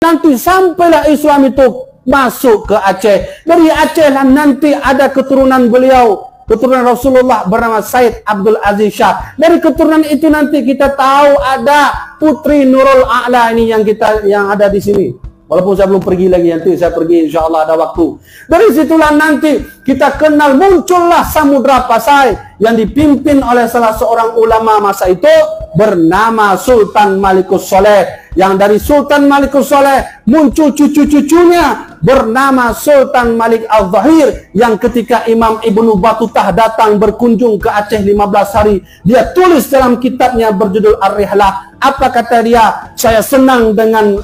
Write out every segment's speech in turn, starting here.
Nanti sampailah Islam itu masuk ke Aceh. Dari Aceh lah nanti ada keturunan beliau, keturunan Rasulullah bernama Said Abdul Aziz Shah. Dari keturunan itu nanti kita tahu ada Putri Nurul A'la ini yang ada di sini. Walaupun saya belum pergi lagi, nanti saya pergi insya Allah ada waktu. Dari situlah nanti kita kenal muncullah Samudra Pasai yang dipimpin oleh salah seorang ulama masa itu bernama Sultan Malikus Soleh. Yang dari Sultan Malikus Soleh muncul cucu-cucunya bernama Sultan Malik Al-Zahir, yang ketika Imam Ibnu Battutah datang berkunjung ke Aceh 15 hari, dia tulis dalam kitabnya berjudul Ar-Rihlah. Apa kata dia? Saya senang dengan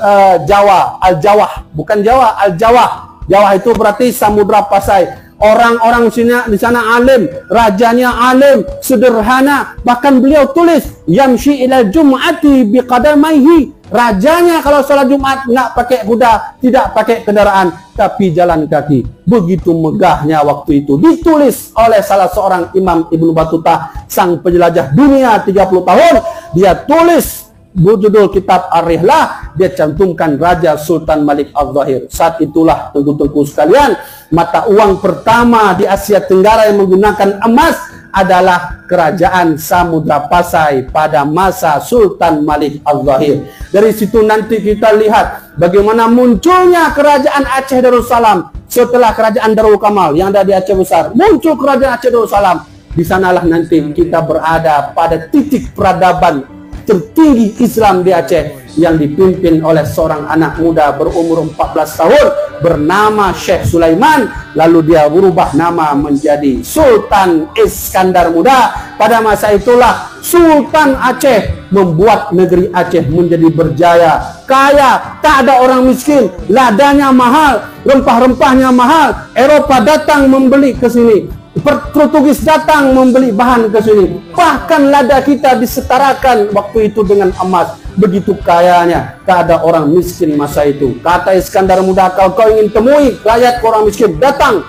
Jawa, Al-Jawah, bukan Jawa, Al-Jawah. Jawa itu berarti Samudra Pasai. Orang-orang di sana alim, rajanya alim, sederhana. Bahkan beliau tulis yamshi ila jum'ati biqadamaihi. Rajanya kalau sholat Jumat nggak pakai kuda, tidak pakai kendaraan, tapi jalan kaki. Begitu megahnya waktu itu. Ditulis oleh salah seorang Imam Ibnu Battutah, sang penjelajah dunia 30 tahun. Dia tulis berjudul kitab Ar-Rihlah, dia cantumkan Raja Sultan Malik Al-Zahir. Saat itulah tengku-tengku sekalian, mata uang pertama di Asia Tenggara yang menggunakan emas adalah kerajaan Samudra Pasai pada masa Sultan Malik Al-Zahir. Dari situ nanti kita lihat bagaimana munculnya kerajaan Aceh Darussalam setelah kerajaan Darul Kamal yang ada di Aceh Besar. Muncul kerajaan Aceh Darussalam. Di sanalah nanti kita berada pada titik peradaban tertinggi Islam di Aceh yang dipimpin oleh seorang anak muda berumur 14 tahun bernama Syekh Sulaiman. Lalu dia berubah nama menjadi Sultan Iskandar Muda. Pada masa itulah Sultan Aceh membuat negeri Aceh menjadi berjaya, kaya, tak ada orang miskin, ladanya mahal, rempah-rempahnya mahal. Eropa datang membeli ke sini, Portugis datang membeli bahan ke sini. Bahkan lada kita disetarakan waktu itu dengan emas. Begitu kayanya, tak ada orang miskin masa itu. Kata Iskandar Muda, kalau kau ingin temui rakyat orang miskin, datang,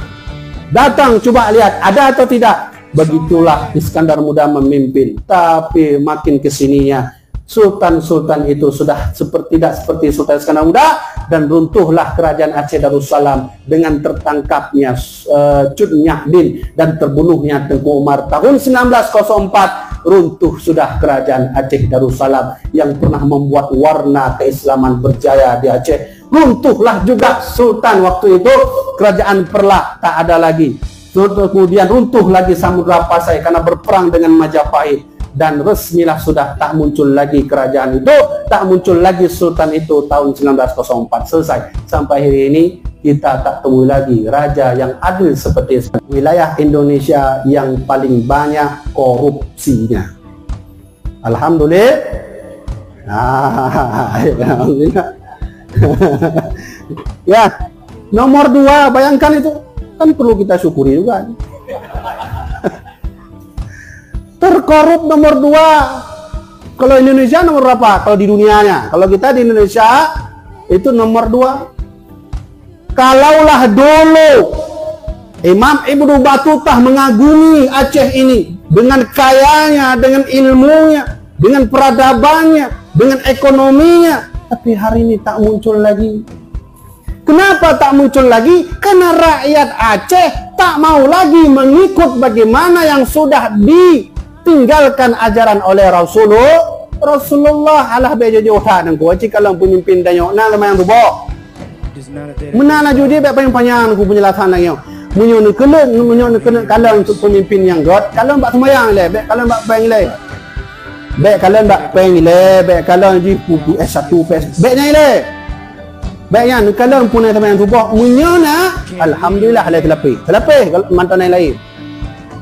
coba lihat ada atau tidak. Begitulah Iskandar Muda memimpin. Tapi makin kesininya Sultan-sultan itu sudah tidak seperti Sultan Iskandar Muda, dan runtuhlah kerajaan Aceh Darussalam dengan tertangkapnya Cut Nyahdin dan terbunuhnya Tengku Umar. Tahun 1904 runtuh sudah kerajaan Aceh Darussalam yang pernah membuat warna keislaman berjaya di Aceh. Runtuhlah juga Sultan waktu itu, kerajaan Perlah tak ada lagi. Kemudian runtuh lagi Samudra Pasai karena berperang dengan Majapahit. Dan resmilah sudah tak muncul lagi kerajaan itu, tak muncul lagi sultan itu. Tahun 1904 selesai. Sampai hari ini kita tak temui lagi raja yang adil seperti wilayah Indonesia yang paling banyak korupsinya. Alhamdulillah. Alhamdulillah. Ya, nomor 2, bayangkan itu kan perlu kita syukuri juga. Terkorup nomor 2. Kalau Indonesia nomor berapa? Kalau di dunianya, kalau kita di Indonesia itu nomor 2. Kalaulah dulu Imam Ibnu Battutah mengagumi Aceh ini dengan kayanya, dengan ilmunya, dengan peradabannya, dengan ekonominya, tapi hari ini tak muncul lagi. Kenapa tak muncul lagi? Karena rakyat Aceh tak mau lagi mengikut bagaimana yang sudah ditinggalkan ajaran oleh Rasulullah. Allah bejojohan nang ko kalau pemimpin danyo na lamang tubo. Menana judi be panjang ku penjelasan nang yo. Munyo kelen kalau untuk pemimpin yang god, kalau mbak semayang le, be kalau mbak peng le. Be kalau mbak peng le, be kalau ji pupu S1 PS. Be nyai le. Be yang kalau punya teman tubo, munyo na alhamdulillah le telapi kalau mantan yang lain.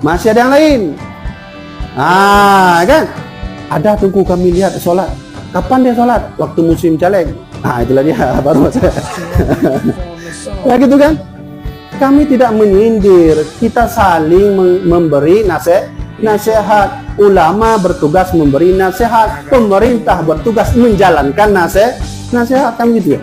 Masih ada yang lain. Kan ada tunggu kami lihat sholat. Kapan dia sholat? Waktu musim caleg. Itulah dia baru ya gitu kan. Kami tidak menyindir, kita saling memberi nasihat. Ulama bertugas memberi nasihat, pemerintah bertugas menjalankan nasihat kan gitu ya.